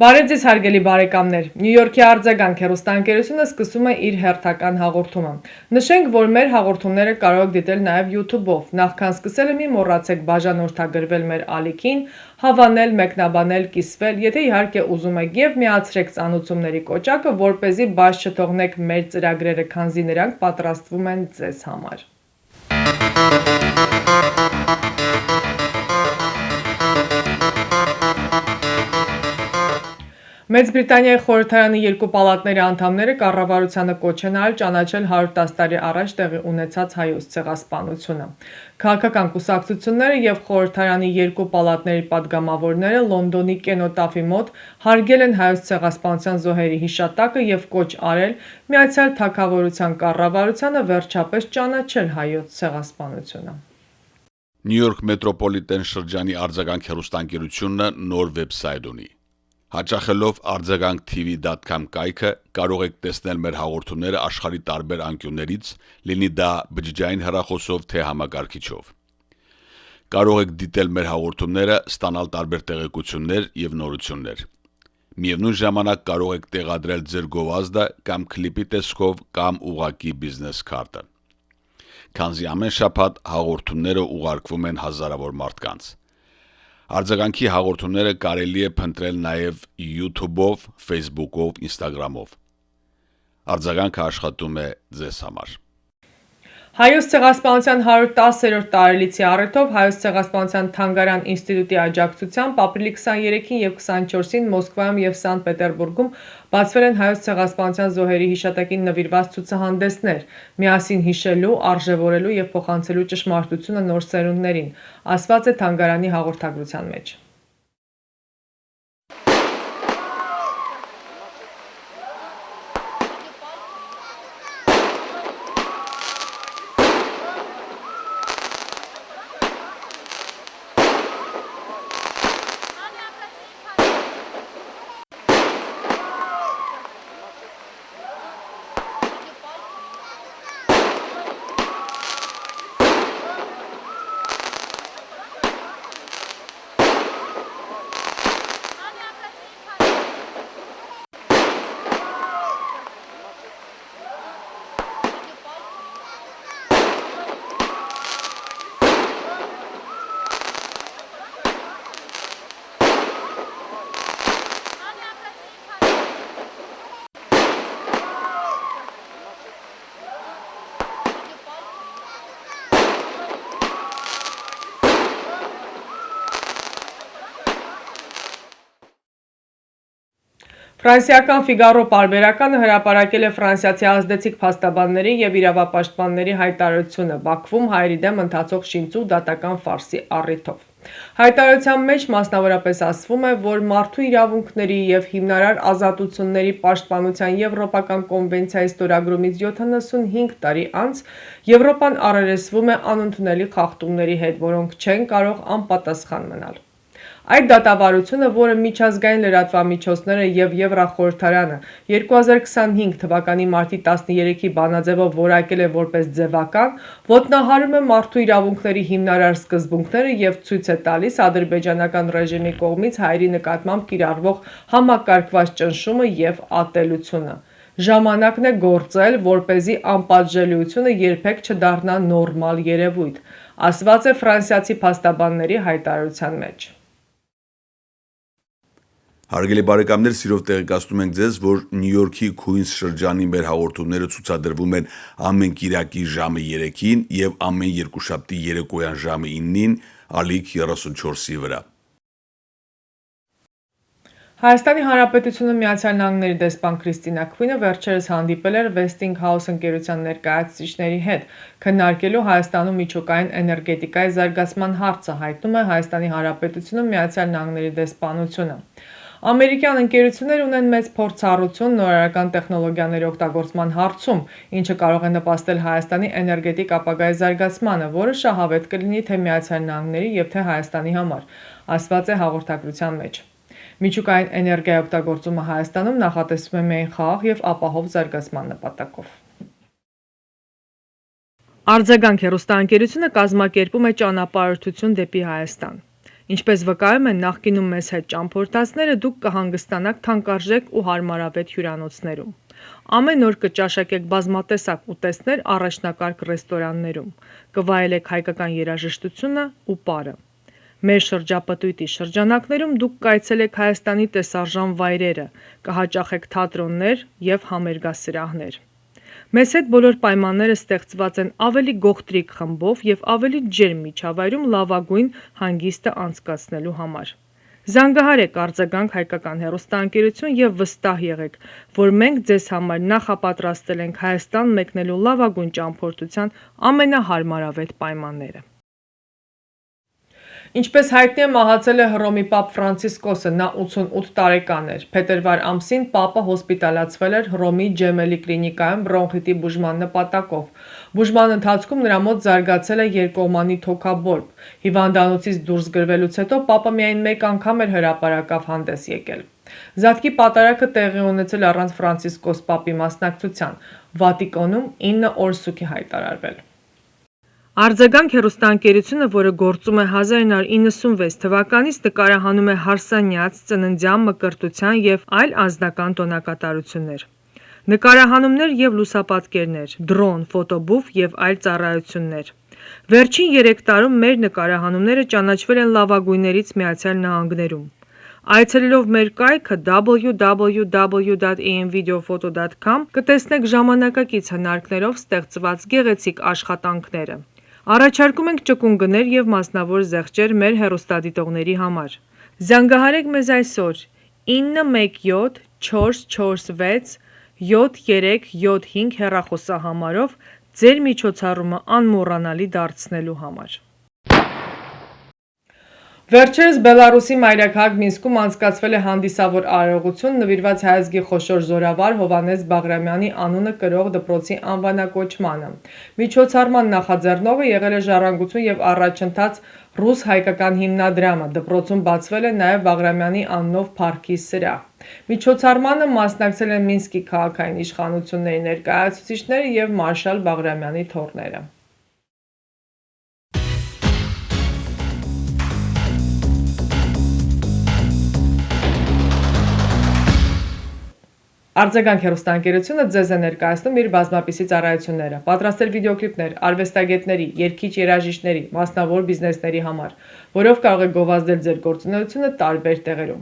Բարև ձեզ հարգելի բարեկամներ, Նյու Յորքի արձագանք հեռուստաընկերությունը սկսում է իր հերթական հաղորդումը։ Նշենք, որ մեր հաղորդումները կարող եք դիտել նաև YouTube-ով։ Նախքան սկսելը մի մոռացեք բաժանորդագրվել մեր ալիքին, հավանել, մեկնաբանել, կիսվել, եթե իհարկե ուզում եք, եւ միացրեք ծանուցումների կոճակը, որպեսզի բաց չթողնեք մեր ծրագրերը, քանզի նրանք պատրաստվում են ձեզ համար։ Մեծ Բրիտանիայի խորհրդարանի երկու պալատների անդամները կառավարությանը կոչ են արել ճանաչել 110 տարի առաջ տեղի ունեցած հայոց ցեղասպանությունը։ Քաղաքական կուսակցությունները եւ խորհրդարանի երկու պալատների падգամավորները Լոնդոնի կենոտաֆի մոտ հարգել են հայոց ցեղասպանության զոհերի հիշատակը եւ կոչ արել Միացյալ Թագավորության կառավարությանը վերջապես ճանաչել հայոց ցեղասպանությունը։ Նյու Յորք մետրոպոլիտեն շրջանի արձագանք հեռուստաընկերությունը նոր վեբսայթ ունի։ Հաճախելով արձագանք.tv.com կայքը կարող եք տեսնել մեր հաղորդումները աշխարհի տարբեր անկյուններից, լինի դա բջջային հեռախոսով թե համակարգիչով։ Կարող եք դիտել մեր հաղորդումները, ստանալ տարբեր տեղեկություններ եւ նորություններ։ Միևնույն ժամանակ կարող եք տեղադրել ձեր գովազդը կամ կլիպի տեսքով կամ ուղղակի բիզնես քարտը։ Քանզի ամեն շաբաթ հաղորդումները ուղարկվում են հազարավոր մարդկանց։ Արձագանքի հաղորդումները կարելի է փնտրել նաև YouTube-ով, Facebook-ով, Instagram-ով։ Արձագանքը աշխատում է ձեզ համար։ Հայոց ցեղասպանության 110-րդ տարելիցի առիթով Հայոց ցեղասպանության թանգարան ինստիտուտի աջակցությամբ ապրիլի 23-ին եւ 24-ին Մոսկվայում եւ Սանտ Պետերբուրգում բացվել են հայոց ցեղասպանության զոհերի հիշատակին նվիրված ցուցահանդեսներ՝ միասին հիշելու, արժևորելու եւ փոխանցելու ճշմարտությունը նոր սերունդներին, ասված է թանգարանի հաղորդագրության մեջ։ Ֆրանսիական Ֆիգարո պարբերականը հրապարակել է ֆրանսիացի ազդեցիկ փաստաբանների եւ իրավապաշտպանների հայտարարությունը Բաքվում հայերի դեմ ընթացող շինծու դատական ֆարսի առիթով։ Հայտարարության մեջ մասնավորապես ասվում է, որ մարդու իրավունքների եւ հիմնարար ազատությունների պաշտպանության Եվրոպական կոնվենցիայի ստորագրումից 75 տարի անց Եվրոպան առերեսվում է անընդունելի խախտումների հետ, որոնք չեն կարող անպատասխան մնալ։ Այդ դատավարությունը, որը միջազգային լրատվամիջոցները եւ Եվրախորհրդարանը 2025 թվականի մարտի 13-ի բանաձևով որակել է որպես ձևական, ոտնահարում է մարդու իրավունքների հիմնարար սկզբունքները եւ ցույց է տալիս ադրբեջանական ռեժիմի կողմից հայերի նկատմամբ կիրառվող համակարգված ճնշումը եւ ատելությունը։ Ժամանակն է գործել, որպեսզի անպատժելիությունը երբեք չդառնա նորմալ երևույթ, ասված է ֆրանսիացի փաստաբանների հայտարարության մեջ։ Հարգելի բարեկամներ, սիրով տեղեկացնում ենք ձեզ, որ Նյու Յորքի Քուինս շրջանի մեր հաղորդումները ցուցադրվում են ամեն կիրակի ժամը 3-ին եւ ամեն երկուշաբթի երեկոյան ժամը 9-ին ալիք 34-ի վրա։ Հայաստանի Հանրապետությունը Միացյալ Նահանգների դեսպան Քրիստինա Քվինը վերջերս հանդիպել էր Westinghouse ընկերության ներկայացուցիչների հետ, քննարկելու Հայաստանում միջուկային էներգետիկայի զարգացման հարցը, հայտնում է Հայաստանի Հանրապետությունը Միացյալ Նահանգների դեսպանությունը։ Ամերիկյան ընկերությունները ունեն մեծ փորձառություն նորարարական տեխնոլոգիաների օգտագործման հարցում, ինչը կարող է նպաստել Հայաստանի էներգետիկ ապագայի զարգացմանը, որը շահավետ կլինի թե Միացյալ Նահանգների եւ թե Հայաստանի համար, ասված է հաղորդագրության մեջ։ Միջուկային էներգիայի օգտագործումը Հայաստանում նախատեսվում է միայն խաղաղ եւ ապահով զարգացման նպատակով։ Արձագանք հեռուստաընկերությունը կազմակերպում է ճանապարհորդություն դեպի Հայաստան։ Ինչպես վկայում են նախկինում մեզ հետ ճամփորդածները, դուք կհանգստանաք թանկարժեք ու հարմարավետ հյուրանոցներում։ Ամեն օր կճաշակեք բազմատեսակ ուտեստներ առաջնակարգ ռեստորաններում, կվայելեք հայկական երաժշտությունը ու պարը։ Մեր շրջապտույտի շրջանակներում դուք կայցելեք Հայաստանի տեսարժան վայրերը, կհաճախեք թատրոններ և համերգասրահներ։ Մեզ հետ բոլոր պայմանները ստեղծված են ավելի գողտրիկ խմբով և ավելի ջերմ միջավայրում լավագույն հանգիստը անցկացնելու համար։ Զանգահարեք արձագանք հայկական հեռուստաընկերություն և վստահ եղեք, որ մենք ձեզ համար նախապատրաստել ենք Հայաստան մեկնելու լավագույն ճամփորդության ամենահարմարավետ պայմանները։ Ինչպես հայտնի է, մահացել է Հռոմի պապ Ֆրանցիսկոսը, նա 88 տարեկան էր։ Փետրվար ամսին պապը հոսպիտալացվել էր Հռոմի Ջեմելի կլինիկայում բրոնխիտի բուժման նպատակով։ Բուժման ընթացքում նրա մոտ զարգացել է երկկողմանի թոքաբորբ։ Հիվանդանոցից դուրս գրվելուց հետո պապը միայն մեկ անգամ էր հրապարակավ հանդես եկել։ Զատկի պատարագը տեղի ունեցել առանց Ֆրանցիսկոս պապի մասնակցության։ Վատիկանում 9 օրսուք է հայտարարվել։ Արձագանք հեռուստաընկերությունը, որը գործում է 1996 թվականից, նկարահանում է հարսանյաց, ծննդյան, մկրտության և այլ անձնական տոնակատարություններ։ Նկարահանումներ և լուսապատկերներ, դրոն, ֆոտոբուֆ և այլ ծառայություններ։ Վերջին 3 տարում մեր նկարահանումները ճանաչվել են լավագույններից Միացյալ Նահանգներում։ Այցելելով մեր կայքը www.amvideophoto.com կտեսնեք ժամանակակից հնարքներով ստեղծված գեղեցիկ աշխատանքները։ Առաջարկում ենք ճկուն գներ և մասնավոր զեղչեր մեր հեռուստադիտողների համար։ Զանգահարեք մեզ այսօր 917 446 7375 հեռախոսահամարով ձեր միջոցառումը անմոռանալի դարձնելու համար։ Վերջերս Բելարուսի մայրաքաղաք Մինսկում անցկացվել է հանդիսավոր արարողություն նվիրված հայ ազգի խոշոր զորավար Հովհաննես Բաղրամյանի անունը կրող դպրոցի անվանակոչմանը։ Միջոցառման նախաձեռնողը եղել է Ժառանգություն և առաջընթաց ռուս-հայկական հիմնադրամը։ Դպրոցում բացվել է նաև Բաղրամյանի անունով փառքի սրահ։ Միջոցառմանը մասնակցել են Մինսկի քաղաքային իշխանությունների ներկայացուցիչները և մարշալ Բաղրամյանի թոռները։ Արձագանք հեռուստաընկերությունը ձեզ է ներկայացնում իր բազմապիսի ծառայությունները, պատրաստել վիդեոկլիպներ արվեստագետների, երգիչ-երաժիշտների, մասնավոր բիզնեսների համար, որով կարող եք գովազդել ձեր գործունեությունը տարբեր տեղերում։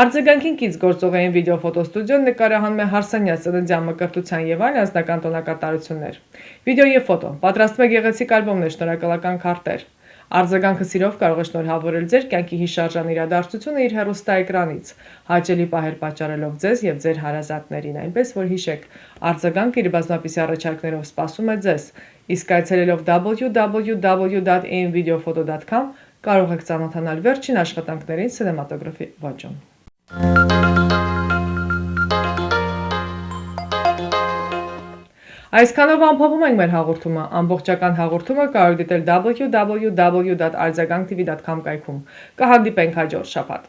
Արձագանքին կից գործողային վիդեոֆոտոստուդիոն նկարահանում է հարսանյաց, ծննդյան, մկրտության և այլ անձնական տոնակատարություններ։ Վիդեո և ֆոտո, պատրաստում է գեղեցիկ ալբոմներ, շնորհակալական քարտեր։ Արձագանքը սիրով կարող է շնորհավորել ձեր կյանքի հիշարժան իրադարձությունը իր հեռուստաէկրանից, հաճելի պահեր պատճառելով ձեզ և ձեր հարազատներին, այնպես որ հիշեք, արձագանքը իր բազմապիսի առաջարկներով սպասում է ձեզ, իսկ այցելելով www.amvideophoto.com կարող եք ծանոթանալ վերջին աշխատանքներին սինեմատոգրաֆի ոճում։ Այսքանով ամփոփում ենք մեր հաղորդումը, ամբողջական հաղորդումը կարող դիտել www.արձագանktv.com կայքում։ Կհանդիպենք հաջորդ շաբաթ։